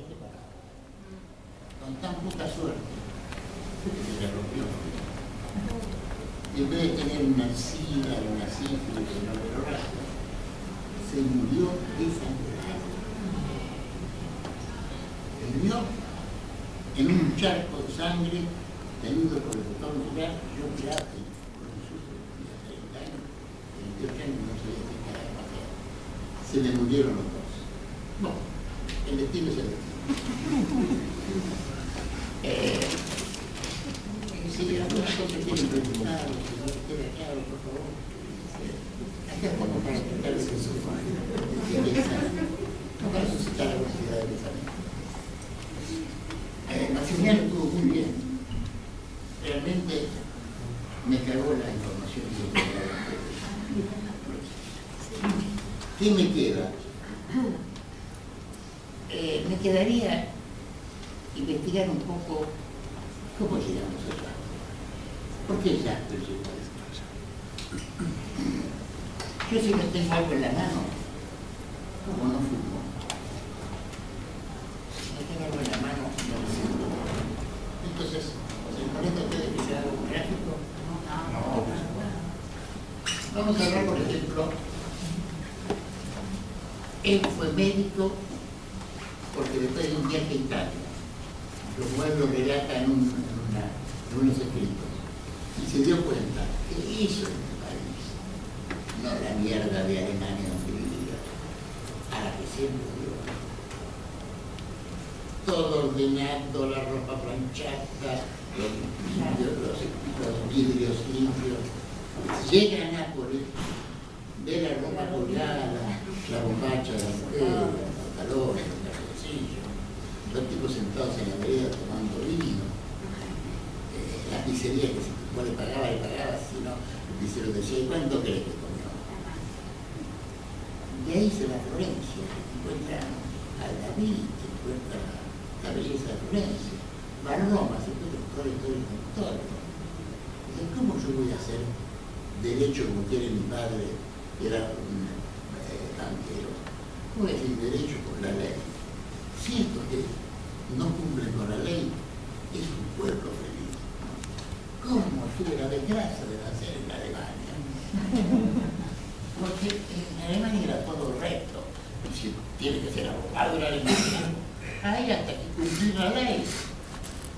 separado. Con tan poca suerte, que se le rompió. Y en vez de tener una sida, una sífilis, una verorragia, se murió desangrado. Murió en un charco de sangre tenido por el doctor Murat. Yo miraba que por un susto tenía 30 años, 28 años, no sabía qué carajo hacer. Se le murieron los dos. Bueno, el destino es el destino. Si algunas cosas quieren preguntar, si no les queda claro, por favor. Acá estamos para tratar de suscitar no para suscitar la velocidad del pensamiento. Maximiliano estuvo muy bien. Realmente me cagó la información que me daba. ¿Qué me queda? Me quedaría investigar un poco cómo llegamos allá. ¿Por qué Jasper llegó a esto? Yo si no tengo algo en la mano, como no fumo. Si no tengo algo en la mano, no lo siento. Entonces, ¿con esto ustedes que sea algo gráfico? No. Vamos a hablar, por ejemplo, él fue médico porque después de un viaje a Italia, lo relata en unos escritos, y se dio cuenta que hizo este país, no la mierda de Alemania donde vivía, a la que siempre dio. Todo ordenado, la ropa planchada, los vidrios limpios. Llega a Nápoles, ve la ropa colgada, la bombacha de la mujer, los pantalones, los calzoncillos, los tipos sentados en la vereda tomando vino, la pizzería que si vos le pagaba, si no, el pizzero decía, ¿y cuánto crees que comió? De ahí se va a Florencia, encuentra a David, encuentra la belleza de Florencia, va a Roma, se encuentra todo histórico histórico. Dice, ¿cómo yo voy a hacer derecho como quiere mi padre, que era un banquero? ¿Cómo voy a decir derecho con la ley? Siento que no cumple con la ley, es un pueblo feliz. ¿Cómo tuve la desgracia de nacer en Alemania? Porque en Alemania era todo recto. Y si tiene que ser abogado en Alemania, hay hasta que cumplir la ley.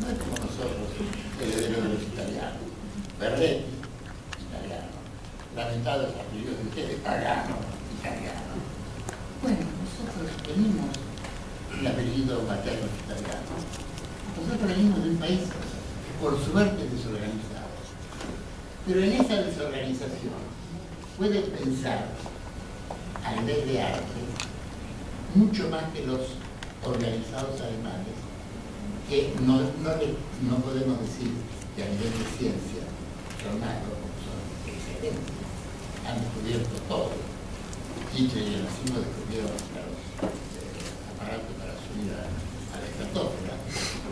No es como nosotros, herederos de los italianos. Berretti, italiano. Lamentados apellidos de ustedes, pagano, italiano. Bueno, nosotros venimos el apellido materno italiano. Nosotros venimos de un país, por suerte, desorganizado. Pero en esa desorganización puede pensar, a nivel de arte, mucho más que los organizados alemanes, que no podemos decir que a nivel de ciencia son malos, son excelentes. Han descubierto todo. Hitler y el nazismo descubrieron los aparatos para subir a la estratosfera,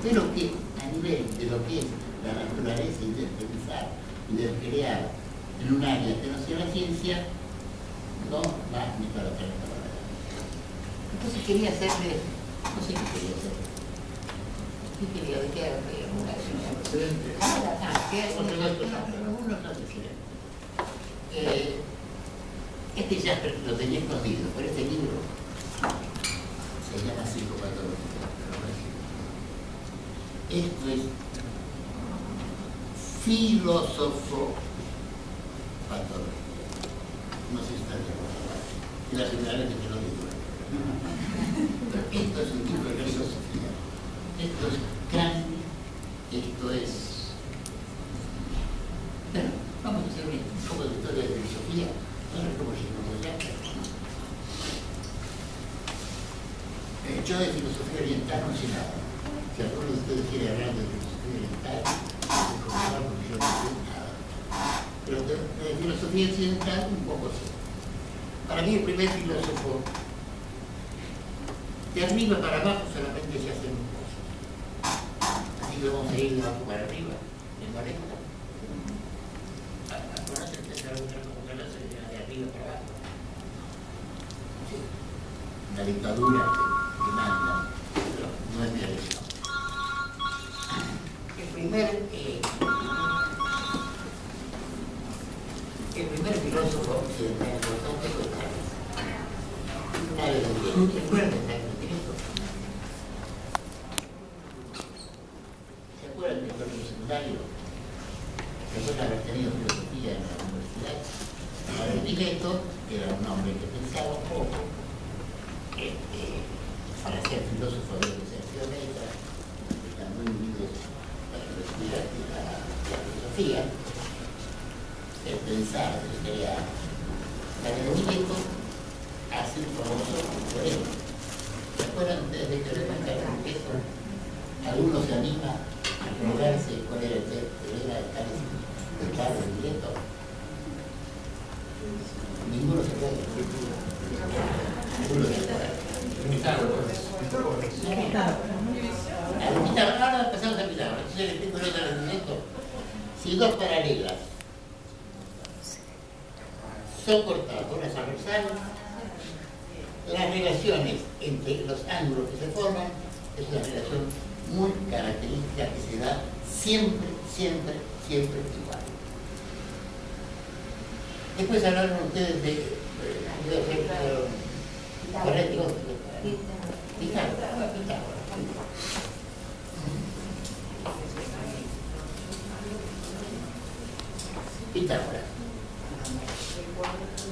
pero que a nivel de lo que es la naturaleza y de pensar y de crear en un área que no sea la ciencia, no va ni para atrás ni para adelante. Entonces quería hacerle, no sé qué quería hacer. ¿Qué quería? ¿De qué era? Este ya lo tenía escondido, pero este libro se llama Psicopatología. Esto es filósofo patología. No sé si está bien. Es la primera vez que lo digo. Esto es un libro de filosofía. Esto es Kant. Esto es... Bueno, vamos a hacer un poco de historia de filosofía. No sé cómo llegamos allá. Yo de filosofía oriental no sé nada. Si alguno de ustedes quiere hablar de filosofía oriental, porque yo no sé nada. Pero de filosofía occidental un poco sé. Para mí el primer filósofo, de arriba para abajo solamente se hacen cosas. Así que vamos a ir de abajo para arriba, en 40. ¿Conocen empezar a buscar cómo se hace de arriba para abajo? Sí. La dictadura que manda. Pero primer filósofo occidental importante fue Tales. Tales de Griego. ¿Se acuerdan de Tales de Griego? ¿Se acuerdan del colegio secundario? Después de haber tenido filosofía en la universidad. Ahora, Mileto era un hombre que pensaba un poco. Para ser filósofo de que ser geómetra, están muy unidos a la universidad y la filosofía, el pensar, el crear. Para el Mileto hace un famoso teorema. ¿Se acuerdan ustedes del teorema de Mileto? ¿Alguno se anima a acordarse cuál era el teorema de Mileto? Ninguno se acuerda. Ninguno se acuerda. Ahora pasamos a Pitágoras. Yo les explico el otro argumento. Si dos paralelas son cortadas por una transversal, las relaciones entre los ángulos que se forman es una relación muy característica que se da siempre igual. Después hablaron ustedes de Pitágoras.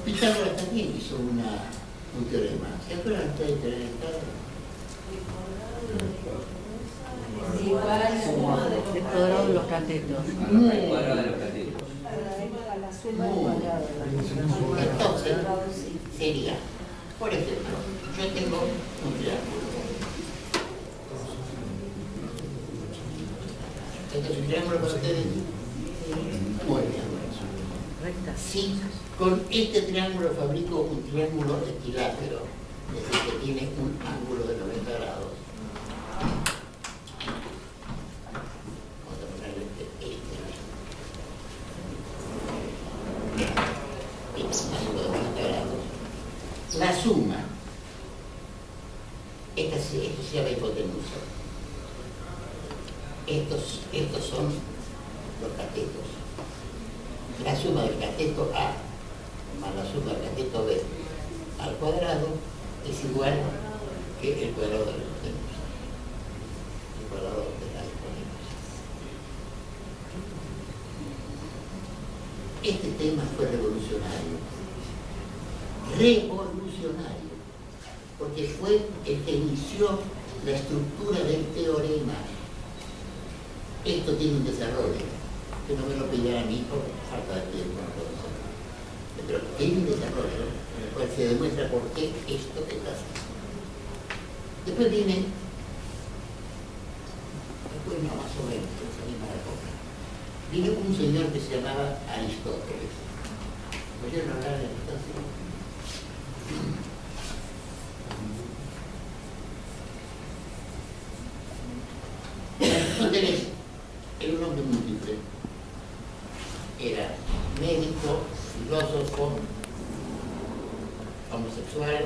Pitágoras también hizo un teorema. ¿Se acuerdan ustedes del teorema de Pitágoras? El cuadrado de los catetos. Entonces, sería, por ejemplo, yo tengo un triángulo. Este es un triángulo para ustedes. Muy bien. Si con este triángulo fabrico un triángulo equilátero, es decir, que tiene un ángulo de 90 grados. Vamos a ponerle este ángulo de 90 grados. La suma, esto se llama hipotenusa. Estos son los catetos. La suma del cateto A más la suma del cateto B al cuadrado es igual que el cuadrado de la hipotenusa. El cuadrado de la hipotenusa. Este tema fue revolucionario. Revolucionario. Porque fue el que inició la estructura del teorema. Esto tiene un desarrollo, que no me lo pidieran a mí por falta de tiempo, no puedo hacerlo. Pero tiene un desarrollo en el cual se demuestra por qué esto es así. Después viene, no más o menos, en esa misma época, vino un señor que se llamaba Aristóteles. ¿Oyeron hablar de Aristóteles? Aristóteles era un hombre múltiple. Era médico, filósofo, homosexual,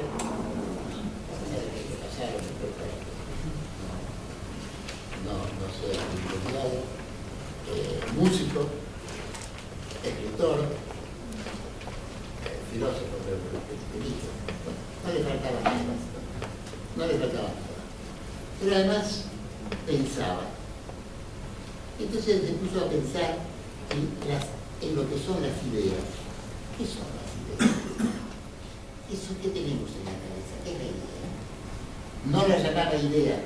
no sé, músico, escritor, filósofo, no le faltaba nada. No le faltaba nada. Pero además pensaba. Entonces se puso a pensar en lo que son las ideas. ¿Qué son las ideas? ¿Eso qué tenemos en la cabeza? ¿Qué es la idea? No la llamaba idea.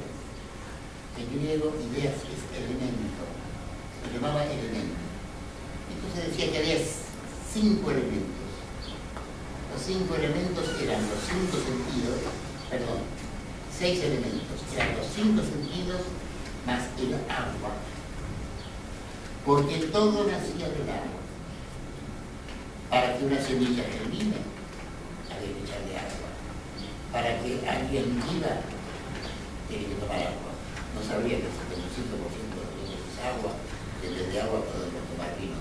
En griego, ideas es elemento. Se llamaba elemento. Entonces decía que había 5 elementos. Los 5 elementos eran los 5 sentidos, perdón, 6 elementos. Eran los 5 sentidos más el agua. Porque todo nacía del agua. Para que una semilla germine, había que echarle agua. Para que alguien viva, tiene que tomar agua. No sabría que el 75% de todo es agua, que desde agua podemos tomar vino.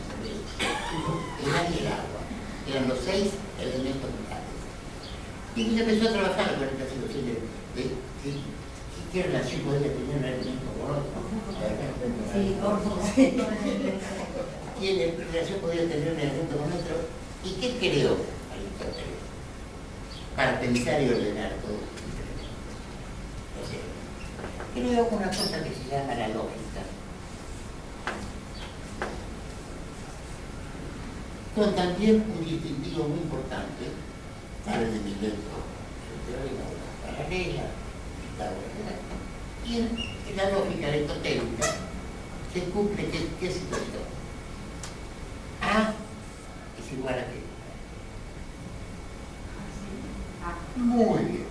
Era el agua. Eran los 6 elementos vitales. Y se empezó a trabajar con esta situación de ¿Qué relación podría tener un elemento con otro? Sí, Orfo, sí. ¿Qué relación podría tener un elemento con otro? ¿Y qué creó Aristóteles para pensar y ordenar todo? O sea, creó una cosa que se llama la lógica, con también un distintivo muy importante para el de Mileto, el teorema de la paralela, y en la lógica aristotélica se cumple qué situación. A es igual a B. Muy bien.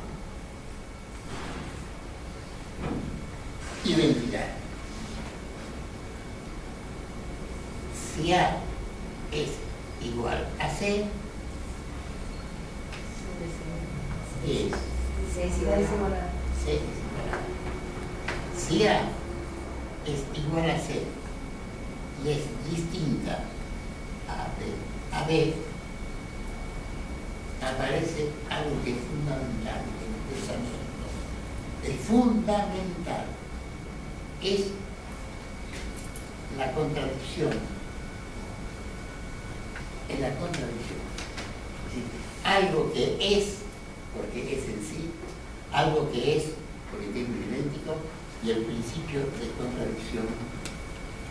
Identidad. Si A es igual a C, es Sí, sí, igual a C es igual a A. Si A es igual a C y es distinta a B, aparece algo que es fundamental en el pensamiento. El fundamental es la contradicción. Es la contradicción. Es decir, algo que es, porque es en sí, algo que es, porque tiene un idéntico, y el principio de contradicción,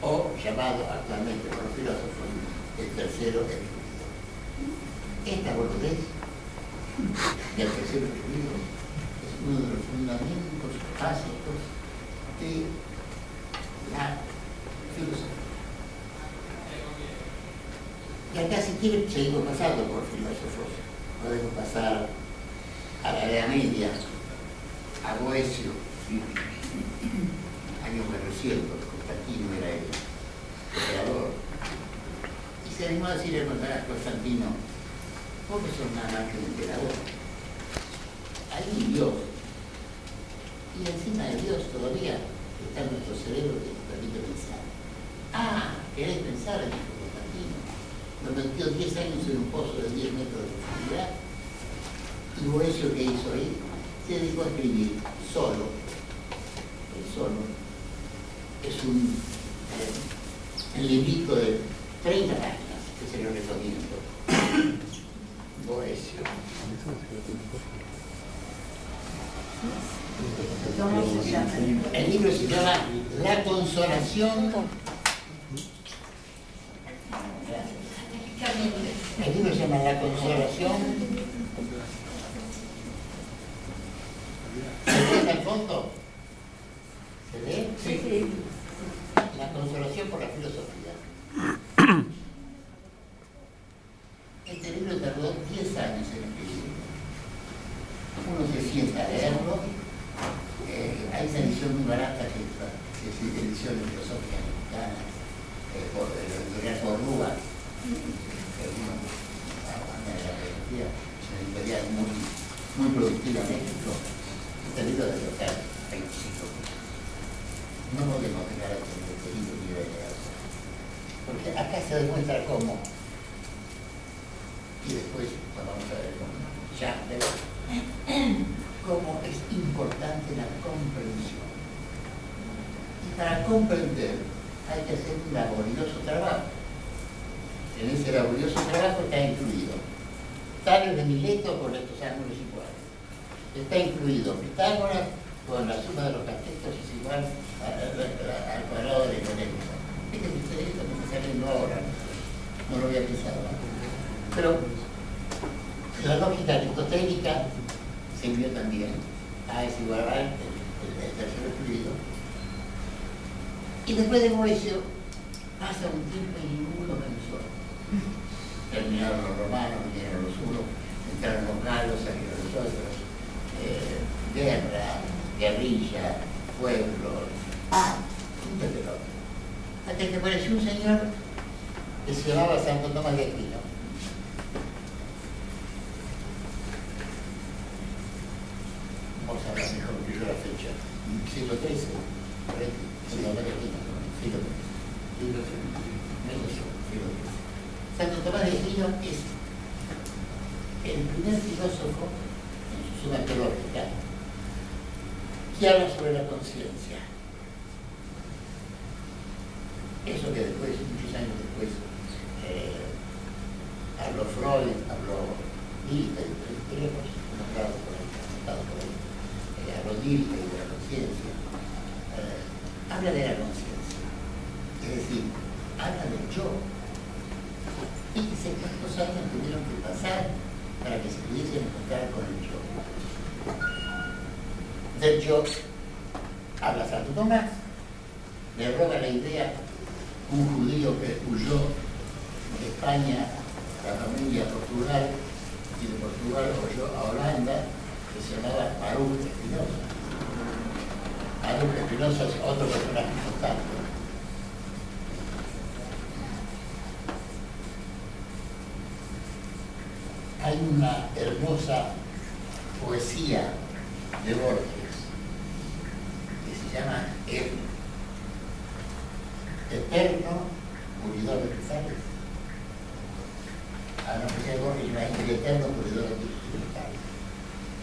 o llamado actualmente por los filósofos el tercero excluido. Esta boludez del tercero excluido es uno de los fundamentos básicos de la filosofía. Y acá, si quieren, seguimos pasando por filósofos. Podemos pasar a la Edad Media, a Boecio, año 400, Constantino era el emperador. Y se animó a decirle a Constantino: vos que sos nada más que un emperador. Hay Dios. Y encima de Dios todavía está nuestro cerebro que nos permite pensar. Ah, ¿querés pensar? Dijo Constantino. Lo metió 10 años en un pozo de 10 metros de profundidad. Y Boecio, ¿qué hizo ahí? Se dedicó a escribir solo. El solo es un librito de 30 páginas, que se lo recomiendo. Boecio. El libro se llama La Consolación. El libro se llama La Consolación. ¿Se ve al fondo? ¿Se ve? Sí, sí. La Consolación por la filosofía. Este libro tardó 10 años en escribirlo. Uno se sienta a leerlo. Hay esa edición muy barata que es edición de filosofía mexicana, por el editorial Corrúa, que es una banda de la filosofía, es una editorial muy productiva en México. Este libro debe costar 25 pesos. No podemos dejar de tener este libro ni de leerse, porque acá se demuestra cómo, y después vamos a ver con Schaffer, cómo es importante la comprensión. Y para comprender hay que hacer un laborioso trabajo. En ese laborioso trabajo está incluido Tales de Mileto con estos ángulos iguales. Está incluido Pitágoras con la suma de los catetos es igual al cuadrado de la hipotética. Fíjense ustedes, esto me está saliendo ahora, no lo había pensado antes. Pero la lógica aristotélica se envió también. A es igual a el tercero excluido. Y después de Boecio pasa un tiempo y ninguno pensó. Terminaron los romanos, vinieron los hunos, entraron los galos, salieron los otros. Guerra, guerrilla, pueblos. Un pelotón. Hasta que apareció un señor que se llamaba Santo Tomás de Aquino. Vos sabrás mejor que yo la fecha. Siglo XIII, Santo Tomás de Aquino, siglo XIII. Santo Tomás de Aquino es el primer filósofo en su suma teológica que habla sobre la conciencia. Eso que después, muchos años después, habló Freud, habló Dilthey, tenemos nombrado por ahí, habló Dilthey de la conciencia, habla de la conciencia, es decir, habla del yo. Fíjense cuántos años tuvieron que pasar para que se pudiesen encontrar con el yo. Del yo habla Santo Tomás, le roba la idea un judío que huyó de España a la familia a Portugal, y de Portugal huyó a Holanda, que se llamaba Baruch Spinoza. Baruch Spinoza es otro personaje importante. Hay una hermosa poesía de Borges que se llama El eterno puridor de cristales. A la poesía de Borges llama El eterno puridor de cristales.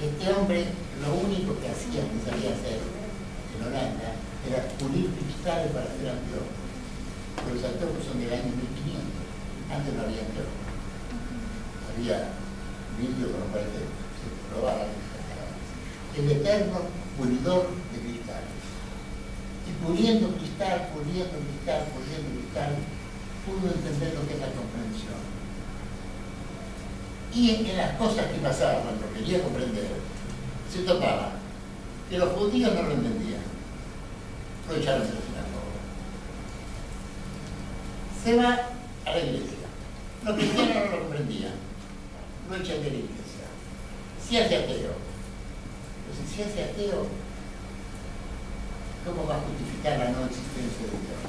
Este hombre lo único que hacía, que sabía hacer en Holanda, era pulir cristales para hacer anteojos. Pero los anteojos son del año 1500. Antes no había anteojos. Había vidrio con los cuales se probaba. El eterno pulidor de cristales. Y puliendo cristal, puliendo cristal, pudo entender lo que es la comprensión. Y en las cosas que pasaban cuando quería comprender, se topaba que los judíos no lo entendían. Lo echaron de la sinagoga. Se va a la iglesia. Los cristianos no lo comprendían. Lo echan de la iglesia. Se hace ateo. Entonces, si hace ateo, ¿cómo va a justificar la no existencia de Dios?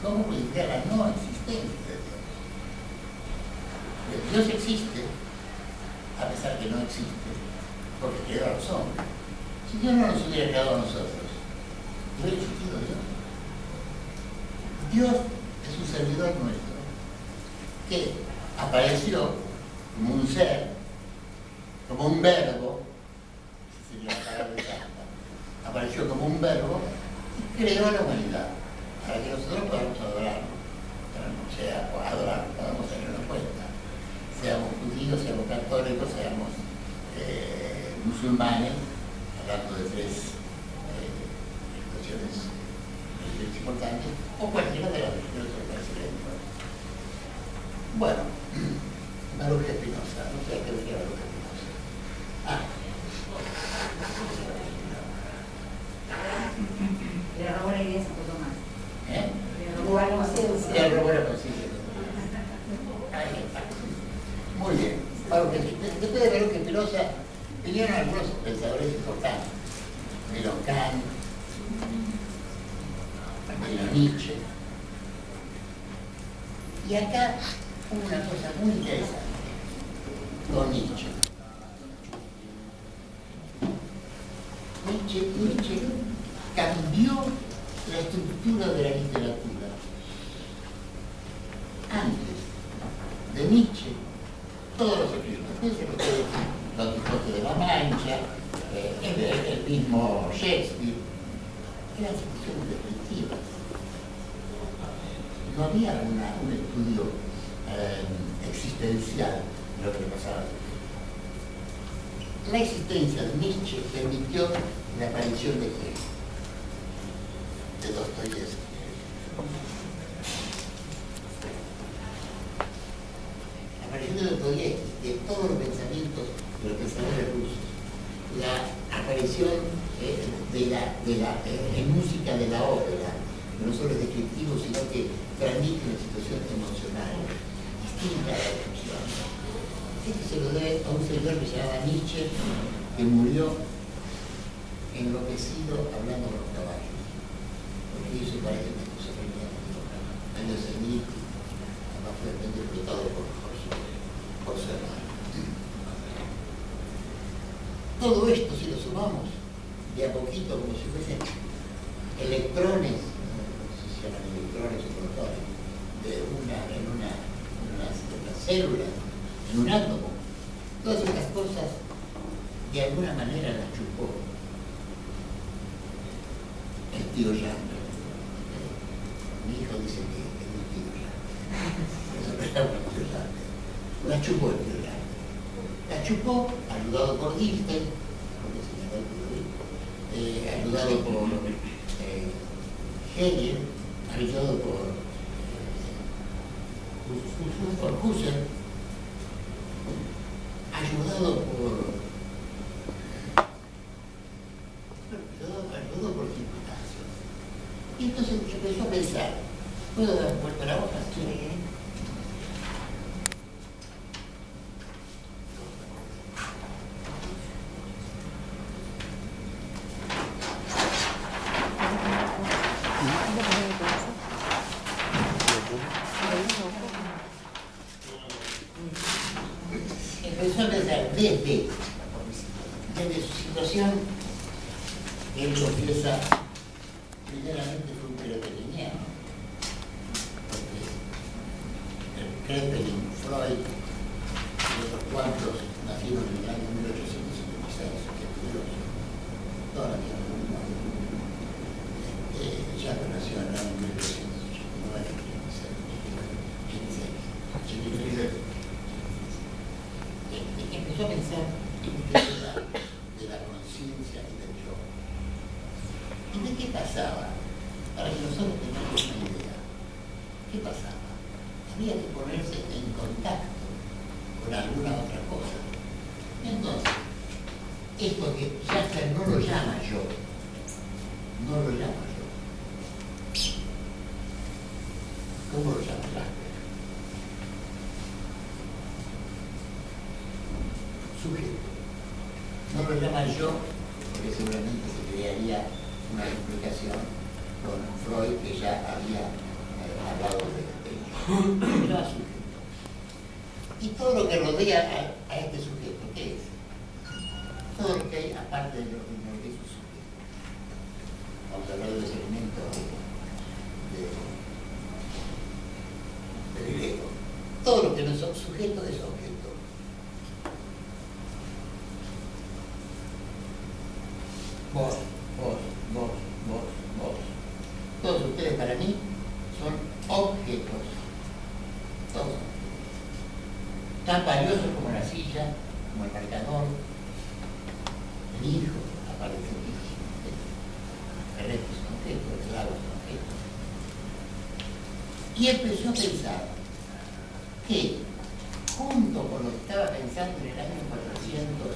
¿Cómo justificar la no existencia de Dios? Dios existe, a pesar que no existe, porque creó a los hombres. Si Dios no nos hubiera creado a nosotros, ¿no hubiera existido Dios? Dios es un servidor nuestro que apareció como un ser, como un verbo, esa sería la palabra exacta, apareció como un verbo y creó a la humanidad para que nosotros podamos adorarlo, podamos tenerlo en cuenta. Seamos judíos, seamos católicos, seamos musulmanes, hablando de tres expresiones importantes, o cualquiera de las religiones que parece bien. Bueno, Baruch Spinoza, no sé a qué decía Baruch Spinoza. Le robó la idea a Santo Tomás. Le robó la conciencia. Le robó la conciencia. Ahí está. Muy bien. Después de Baruch Spinoza vinieron algunos pensadores importantes. Vino Kant, vino Nietzsche. Y acá hubo una cosa muy interesante con Nietzsche. Nietzsche cambió la estructura de la literatura. Antes de Nietzsche, todos los escritores, Don Quijote de la Mancha, el mismo Shakespeare, eran situaciones descriptivas. No había un estudio existencial de lo que le pasaba a su vida. La existencia de Nietzsche permitió la aparición de Hegel, de Dostoyevsky. La aparición de Dostoyevsky, de todos los pensamientos de los pensadores rusos. La aparición en música de la ópera, no solo es descriptivo, sino que transmite una situación emocional distinta a la descripción. Esto se lo debe a un señor que se llamaba Nietzsche, que murió enloquecido hablando con los caballos. Porque eso parece una esquizofrenia. Año 6000, además fue interpretado por su hermano. Todo esto, si lo sumamos de a poquito, como si fuesen electrones, no sé si se llaman electrones o protones, en una célula, en un átomo, todas estas cosas de alguna manera las chupó el tío Jan. Mi hijo dice que es mi tío Jan. Eso no era un tío Jan. La chupó el tío Jan. La chupó, ayudado por Distel, porque se llama el tío, ayudado por Hegel, ayudado por Husserl, ayudado por circunstancias. Y entonces empezó a pensar, ¿puedo dar vuelta a la hoja? Sí. Empezó a pensar desde su situación, él confiesa, primeramente fue un peregriniano, porque Kraepelin, Freud y otros cuantos nacieron en el año 1856, que es curioso, toda la vida. Jacques nació en el año 1889, 86. Empezó a pensar en el tema de la conciencia y del yo. ¿Y de qué pasaba? Para que nosotros tengamos una idea. ¿Qué pasaba? Había que ponerse en contacto con alguna otra cosa. Entonces, esto que Jasper no lo llama yo, no lo llama yo. ¿Cómo lo llama Jasper? Sujeto. No lo llama yo, porque seguramente se crearía una explicación con Freud, que ya había hablado de ello. Lo llama sujeto. Y todo lo que rodea a este sujeto, ¿qué es? Todo lo que hay aparte de lo que es un sujeto. Vamos a hablar de los elementos del ego. Todo lo que no es sujeto es objeto. Vos. Todos ustedes para mí son objetos. Todos. Tan valiosos como la silla, como el marcador, el hijo, aparece el hijo. El resto es un objeto, el agua es un objeto. Y empezó a pensar que, junto con lo que estaba pensando en el año 400,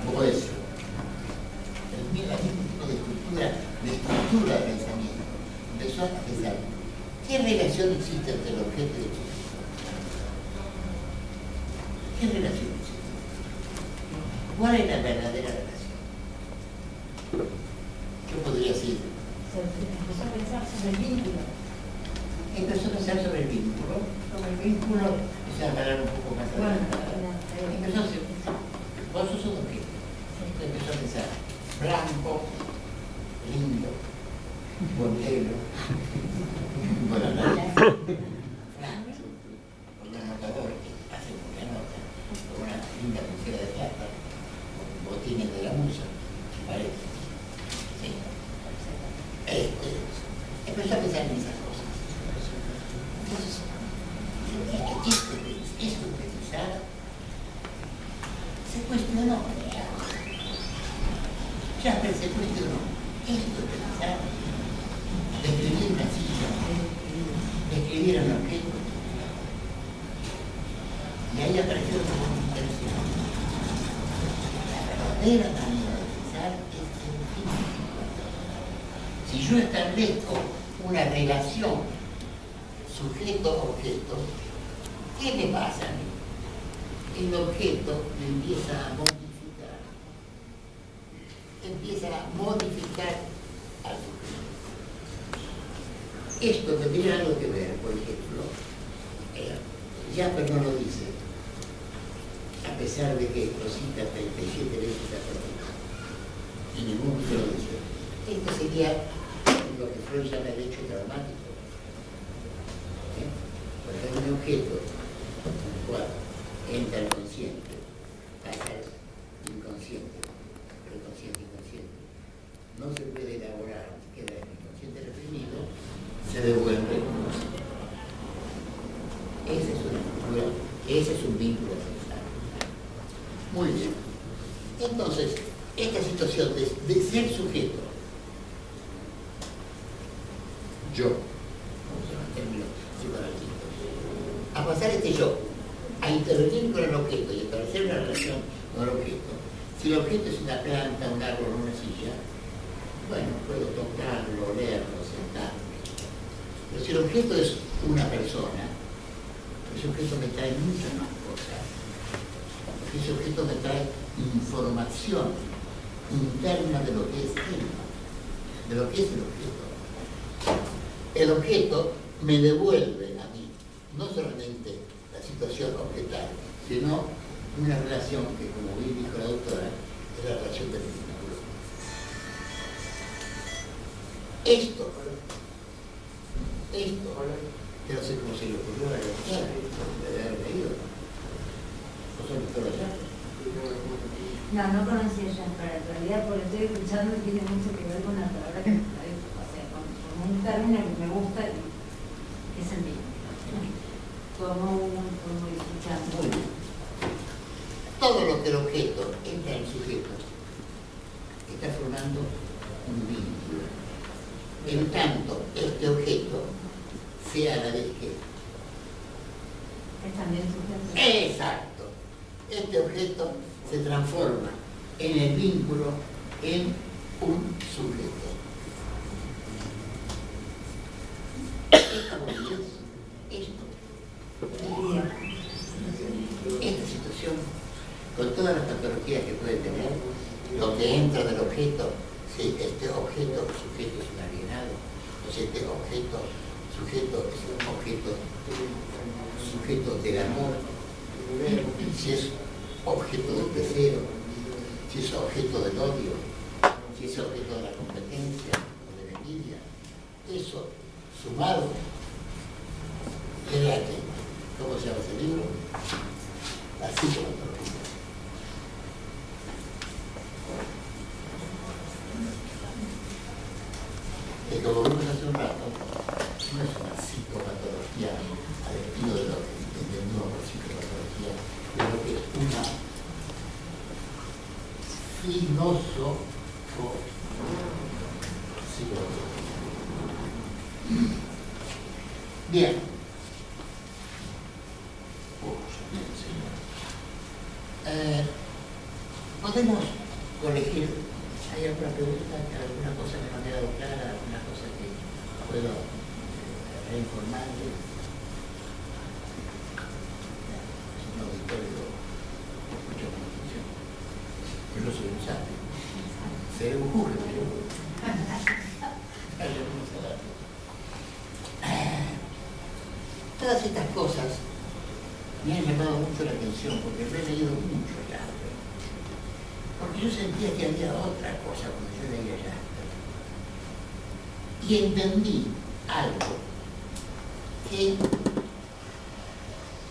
Boesio, el mismo tipo de estructura de pensamiento, empezó a pensar qué relación existe entre el objeto y el sujeto. ¿Qué relación existe? ¿Cuál es la verdadera relación? Yo podría decir. Empezó a pensar sobre el vínculo. Empezó a pensar sobre el vínculo. Empezó a hablar un poco más adelante. Empezó a decir, vos sos un objeto. Empezó a pensar, blanco, lindo, buen pelo, buena nota, blanco, con un anotador que hace mucha nota, con una linda pulsera de plata, botines de la musa, parece. Sí. Empezó a pensar en esas cosas. Entonces, esto de pensar se cuestionó. Jasper se cuestionó esto de pensar, de escribir una silla, de escribir un objeto. Y ahí apareció algo muy interesante. La verdadera manera de pensar es el fin. Si yo establezco una relación sujeto-objeto, ¿qué me pasa a mí? El objeto me empieza a modificar al sujeto. Esto tendría algo que ver, por ejemplo, Jasper no lo dice, a pesar de que lo cita 37 veces a Freud, y ninguno se lo dice. Esto sería lo que Freud llama el hecho traumático. Porque hay un objeto en el cual entra el consciente, pasa el inconsciente, pero el consciente no se puede elaborar, queda en el inconsciente reprimido, se devuelve como música. Esa es una estructura, ese es un vínculo necesario. Muy bien. Entonces, esta situación de ser sujeto, yo, vamos a llaman términos psicoanalíticos, a pasar este yo, a intervenir con el objeto y establecer una relación con el objeto. Si el objeto es una planta, un árbol o una silla, bueno, puedo tocarlo, olerlo, sentarme. Pero si el objeto es una persona, ese objeto me trae muchas más cosas. Ese objeto me trae información interna de lo que es él, de lo que es el objeto. El objeto me devuelve a mí, no solamente la situación objetal, sino una relación que, como bien dijo la doctora, es la relación del vínculo. Esto, que no sé cómo se le ocurrió a la doctora, de haber leído. ¿No son doctora ya? No conocía ya, pero en realidad por lo que estoy escuchando tiene mucho que ver con la palabra que o sea, con un término que me gusta y que es el mismo. Como escuchando. Muy bien. Todo lo que el objeto entra en el sujeto está formando un vínculo. En tanto, este objeto sea a la vez que. Es también sujeto. Exacto. Este objeto se transforma en el vínculo en un sujeto. Esta situación, con todas las patologías que puede tener, lo que entra del objeto, si este objeto sujeto es un alienado, o si este objeto sujeto es un objeto sujeto del amor, si es objeto del deseo, si es objeto del odio, si es objeto de la competencia o de la envidia, eso sumado es la que, ¿cómo se llama ese libro? La psicopatología. Que como vimos hace un rato, no es una psicopatología al estilo de lo que entendemos por psicopatología, pero que es una filosofopatología. Bien. Podemos corregir. ¿Hay alguna pregunta, alguna cosa que no ha quedado clara, alguna cosa que puedo reinformarle? Es un auditorio con mucha competición. Yo no soy un sabio. Seré un jurado, yo. Todas estas cosas me han llamado mucho la atención porque lo he leído mucho ya. Porque yo sentía que había otra cosa cuando yo leía Jasper. Y entendí algo que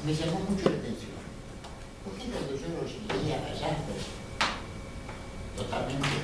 me llamó mucho la atención. Porque cuando yo lo leía a Jasper, totalmente